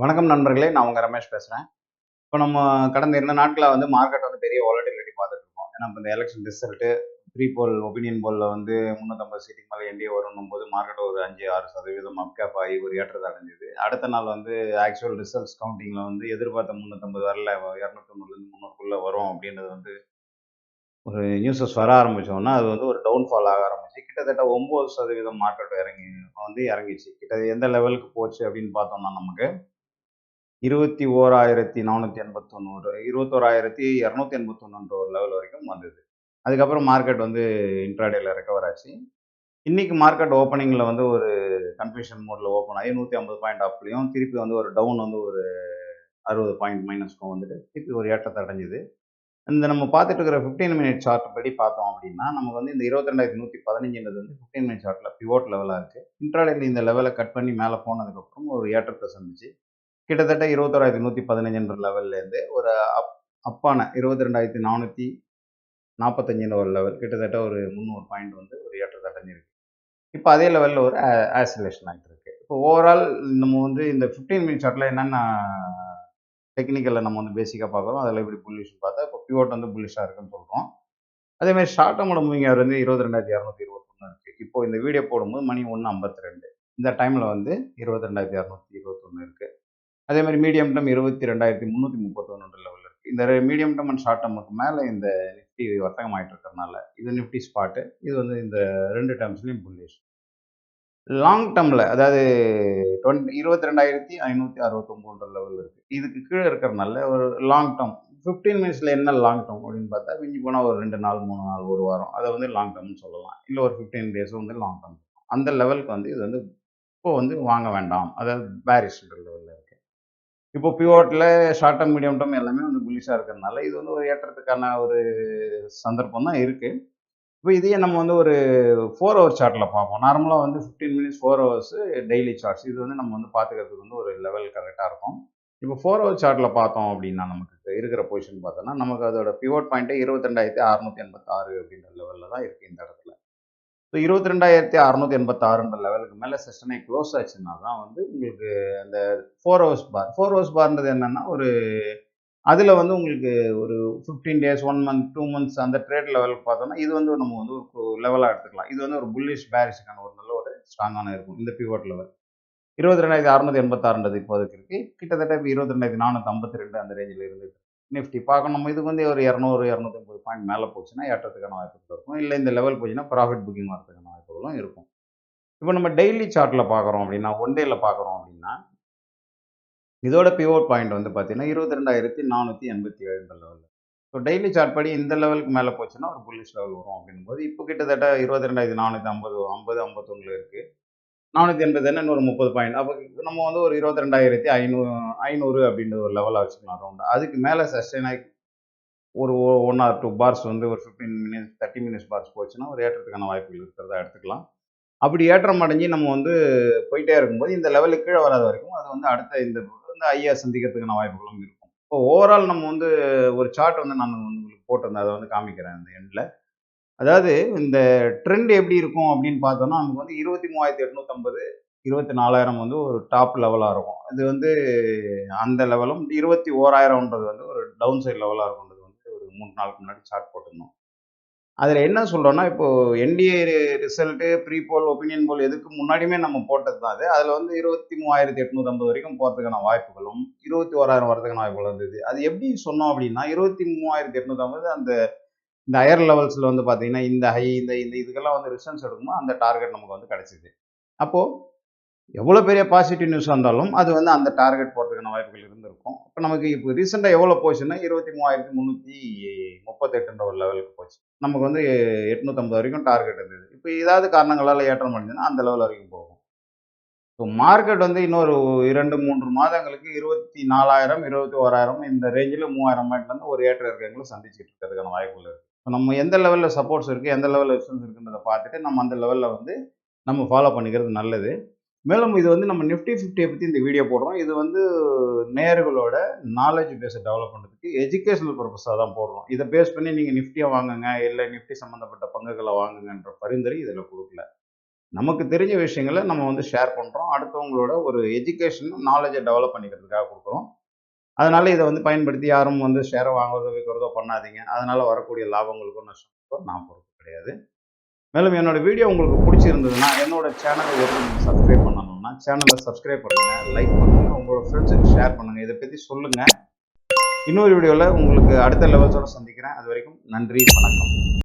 வணக்கம் நண்பர்களே, நான் உங்க ரமேஷ் பேசுறேன். இப்போ நம்ம கடந்த 2 நாட்களா மார்க்கெட் பெரிய வாலட்டிலிட்டி பார்த்துட்டு இருக்கோம். ஏன்னா, இப்ப இந்த election result, pre poll, opinion போல்ல 350 சீட்டுக்கு மேல என்டிஏ வரும்ன்னும்போது மார்க்கெட் ஒரு 5, 6% அப் கேப் ஆகி ஒரு ஏற்றத்த அடைஞ்சது. அடுத்த நாள் ஆக்சுவல் ரிசல்ட்ஸ் கவுண்டிங்ல எதிர்பார்த்த 350 வரல. 290லேருந்து 300க்குள்ள வரும் அப்படின்றது ஒரு நியூஸஸ் வர ஆரம்பிச்சோனே, அது ஒரு டவுன்ஃபால் ஆக ஆரம்பிச்சு, கிட்டத்தட்ட 9% மார்க்கெட் இறங்கிச்சு. எந்த லெவலுக்கு போச்சு அப்படின்னு பார்த்தோம்னா நமக்கு 21,481 21,281 ஒரு லெவல் வரைக்கும் வந்தது. அதுக்கப்புறம் மார்க்கெட் இன்ட்ராடேல ரெக்கவர் ஆச்சு. இன்னைக்கு மார்க்கெட் ஓப்பனிங்ல ஒரு கன்ஃபியூஷன் மோட்ல ஓப்பன் ஆகி 150 பாயிண்ட் அப்லயும், திருப்பி ஒரு டவுன் ஒரு 60 பாயிண்ட் மைனஸ்க்கும் திருப்பி ஒரு ஏற்றத்தை அடைஞ்சது. இந்த நம்ம பார்த்துட்டு இருக்கிற 15 மினிட் சார்ட் படி பார்த்தோம் அப்படின்னா, நமக்கு இந்த 22,115ன்றது 15 மினிட் சார்ட்ல பிவோட் லெவலா இருக்கு. இன்ட்ராடேல இந்த லெவல கட் பண்ணி மேல போனதுக்கப்புறம் ஒரு ஏற்றத்தை சந்திச்சு, கிட்டத்தட்ட 21,115ன்ற லெவல்ல இருந்து ஒரு அப்பான 22,445ன்ற ஒரு லெவல், கிட்டத்தட்ட ஒரு 300 பாயிண்ட் ஒரு ஏற்றத்தை அடைஞ்சிருக்கு. இப்போ அதே லெவல்ல ஒரு ஆசிலேஷன் ஆகிட்டு இருக்கு. இப்போ ஓவரால் நம்ம இந்த 15 மினிட் சார்ட்ல என்னென்ன டெக்னிக்கல்ல நம்ம பேசிக்கா பார்க்குறோம், அதில் எப்படி புல்லிஷ்னு பார்த்தா, இப்போ பிவோட் புல்லிஷா இருக்குன்னு சொல்றோம். அதே மாதிரி ஷார்ட் டேர்மோட மூவிங் ஆவரேஜ் 22,221 இருக்கு. இப்போ இந்த வீடியோ போடும்போது மணி 1:52. இந்த டைம்ல 22,221 இருக்கு. அதே மாதிரி மீடியம் டேர்ம் 22,331 லெவல் இருக்கு. இந்த மீடியம் டேர்ம் அண்ட் ஷார்ட் டேர்முக்கு மேல இந்த நிஃப்டி வர்த்தகம் ஆயிட்டு இருக்கிறதுனால இது நிஃப்டி ஸ்பாட். இது இந்த 2 டேர்ம்ஸ்லயும் புல்லிஷ். லாங் டேர்ம்ல அதாவது 22,569 லெவல் இருக்கு. இதுக்கு கீழே இருக்கிறதுனால ஒரு லாங் டேர்ம் 15 மினிட்ஸ்ல என்ன லாங் டேர்ம் அப்படின்னு பார்த்தா, மிஞ்சி போனா ஒரு 2 நாள், 3 நாள், ஒரு வாரம், அதை லாங் டேர்ம்னு சொல்லலாம். இல்ல ஒரு 15 டேஸ் லாங் டேர்ம். அந்த லெவலுக்கு இது இப்போ வாங்க வேண்டாம். அதாவது பேரிஷ் லெவல்ல இருக்கு. இப்போ பிவோட்ல ஷார்ட் டேர்ம், மீடியம் டேர்ம் எல்லாமே புல்லிஷா இருக்கிறதுனால இது ஒரு ஏற்றத்துக்கான ஒரு சந்தர்ப்பம் தான் இருக்கு. இப்போ இதையே நம்ம ஒரு 4 ஹவர் சார்ட்ல பார்ப்போம். நார்மலா 15 மினிட்ஸ் 4 ஹவர்ஸ் டெய்லி சார்ட்ஸ். இது நம்ம பார்த்துக்கிறதுக்கு ஒரு லெவல் கரெக்டா இருக்கும். இப்போ 4 ஹவர் சார்ட்ல பார்த்தோம் அப்படின்னா, நமக்கு இருக்கிற பொசிஷன் பார்த்தோம்னா, நமக்கு அதோட பிவோட் பாயிண்ட்டே 22,686 அப்படின்ற லெவல்ல தான் இருக்கு இந்த இடத்துல. ஸோ 22,686ன்ற லெவலுக்கு மேலே செஷனே க்ளோஸ் ஆச்சுன்னா தான் உங்களுக்கு அந்த 4 ஹவர்ஸ் பார். 4 ஹவர்ஸ் பார்ன்றது என்னன்னா, அதில் உங்களுக்கு ஒரு 15 டேஸ், 1 மந்த், 2 மந்த்ஸ் அந்த ட்ரேட் லெவலுக்கு பார்த்தோம்னா, இது நம்ம ஒரு லெவலாக எடுத்துக்கலாம். இது ஒரு புல்லிஷ் பேரிஷுக்கான ஒரு நல்ல ஒரு ஸ்ட்ராங்கான இருக்கும் இந்த பிவோட் லெவல். 22,686ன்றது இப்போதைக்கு இருக்கு. கிட்டத்தட்ட இப்போ 22,452 அந்த ரேஞ்சில் இருந்து நிஃப்டி பார்க்கணும். நம்ம இதுக்கு ஒரு 200, 250 பாயிண்ட் மேலே போச்சுன்னா ஏற்றத்துக்கான வாய்ப்புகள் இருக்கும். இல்லை இந்த லெவல் போச்சுன்னா ப்ராஃபிட் புக்கிங் வரதுக்கான வாய்ப்புகளும் இருக்கும். இப்போ நம்ம டெய்லி சார்ட்ல பார்க்குறோம் அப்படின்னா, ஒன் டேல பார்க்குறோம் அப்படின்னா, இதோட பிவோட் பாயிண்ட் பார்த்தீங்கன்னா 22,487 லெவல். ஸோ டெய்லி சார்ட் படி இந்த லெவலுக்கு மேலே போச்சுன்னா ஒரு புல்லிஷ் லெவல் வரும் அப்படிங்கும்போது, இப்போ கிட்டத்தட்ட 22,450, 50, 51 இருக்கு. 480 இன்னொரு 30 பாயிண்ட். அப்போ நம்ம ஒரு 22,500 அப்படின்ற ஒரு லெவலாக வச்சுக்கலாம் ரவுண்டா. அதுக்கு மேலே சஸ்டெயின் ஆகி ஒரு 1 ஆர் 2 பார்ஸ் ஒரு 15 மினிட்ஸ், 30 மினிட்ஸ் பார்ஸ் போச்சுன்னா ஒரு ஏற்றத்துக்கான வாய்ப்புகள் இருக்கிறதா எடுத்துக்கலாம். அப்படி ஏற்றம் அடைஞ்சு நம்ம போயிட்டே இருக்கும்போது இந்த லெவலுக்கு கீழே வராத வரைக்கும் அது அடுத்த இந்த ஐயா சந்திக்கிறதுக்கான வாய்ப்புகளும் இருக்கும். இப்போ ஓவரால் நம்ம ஒரு சார்ட் நான் உங்களுக்கு போட்டிருந்தேன். அதை காமிக்கிறேன் இந்த எண்ட்ல. அதாவது இந்த ட்ரெண்ட் எப்படி இருக்கும் அப்படின்னு பார்த்தோம்னா, நமக்கு 23,850, 24,000 ஒரு டாப் லெவலா இருக்கும். இது அந்த லெவலும் 21,000ன்றது ஒரு டவுன் சைட் லெவலா இருக்கும்ன்றது ஒரு 3 நாளுக்கு முன்னாடி சார்ட் போட்டிருந்தோம். அதில் என்ன சொல்றோம்னா, இப்போ NDA result, pre poll, opinion poll எதுக்கு முன்னாடியுமே நம்ம போட்டது தான் அது. அதில் 23,850 வரைக்கும் போகிறதுக்கான வாய்ப்புகளும், 21,000 வரதுக்கான வாய்ப்புகள் இருந்தது. அது எப்படி சொன்னோம் அப்படின்னா, 23,850 அந்த இந்த ஹையர் லெவல்ஸ்ல பார்த்தீங்கன்னா, இந்த ஹை இந்த இந்த இதுக்கெல்லாம் ரிசல்ட்ஸ் எடுக்கும்போது அந்த டார்கெட் நமக்கு கிடைச்சது. அப்போ எவ்வளோ பெரிய பாசிட்டிவ் நியூஸ் வந்தாலும் அது அந்த டார்கெட் போகிறதுக்கான வாய்ப்புகள் இருந்திருக்கும். இப்போ நமக்கு இப்போ ரீசெண்டாக எவ்வளோ போச்சுன்னா 23,338ன்ற ஒரு லெவலுக்கு போச்சு. நமக்கு 850 வரைக்கும் டார்கெட் இருந்தது. இப்போ ஏதாவது காரணங்களால் ஏற்றம் அடைஞ்சதுன்னா அந்த லெவல் வரைக்கும் போகும். இப்போ மார்க்கெட் இன்னொரு 2, 3 மாதங்களுக்கு 24,000, 21,000 இந்த ரேஞ்சில் 3,000 பாயிண்ட்லேருந்து ஒரு ஏற்ற இறக்கங்களை சந்திச்சுட்டு இருக்கிறதுக்கான வாய்ப்புகள் இருக்குது. இப்போ நம்ம எந்த லெவலில் சப்போர்ட்ஸ் இருக்குது, எந்த லெவலில் ரெசிஸ்டன்ஸ் இருக்குன்றதை பார்த்துட்டு நம்ம அந்த லெவலில் நம்ம ஃபாலோ பண்ணிக்கிறது நல்லது. மேலும் இது நம்ம நிஃப்டி 50 பற்றி இந்த வீடியோ போடுறோம். இது நேயர்களோட நாலேஜ் பேஸை டெவலப் பண்ணுறதுக்கு எஜுகேஷனல் பர்பஸாக தான் போடுறோம். இதை பேஸ் பண்ணி நீங்கள் நிஃப்டியை வாங்குங்க, இல்லை நிஃப்டி சம்மந்தப்பட்ட பங்குகளை வாங்குங்கன்ற பரிந்துரை இதில் கொடுக்கல. நமக்கு தெரிஞ்ச விஷயங்களை நம்ம வந்து ஷேர் பண்ணுறோம். அடுத்தவங்களோட ஒரு எஜுகேஷன், நாலேஜை டெவலப் பண்ணிக்கிறதுக்காக கொடுக்குறோம். அதனால இதை வந்து பயன்படுத்தி யாரும் வந்து ஷேரை வாங்குறதோ விற்கிறதோ பண்ணாதீங்க. அதனால வரக்கூடிய லாபங்களுக்கும் நஷ்டங்களுக்கும் நான் பொறுப்பு கிடையாது. மேலும் என்னோட வீடியோ உங்களுக்கு பிடிச்சிருந்ததுன்னா, என்னோட சேனலை இதுவரைக்கும் நீங்கள் சப்ஸ்கிரைப் பண்ணணும்னா, சேனலை சப்ஸ்கிரைப் பண்ணுங்க, லைக் பண்ணுங்க, உங்களோட ஃப்ரெண்ட்ஸுக்கு ஷேர் பண்ணுங்க. இதை பற்றி சொல்லுங்க. இன்னொரு வீடியோவில் உங்களுக்கு அடுத்த லெவல்ஸோட சந்திக்கிறேன். அது வரைக்கும் நன்றி, வணக்கம்.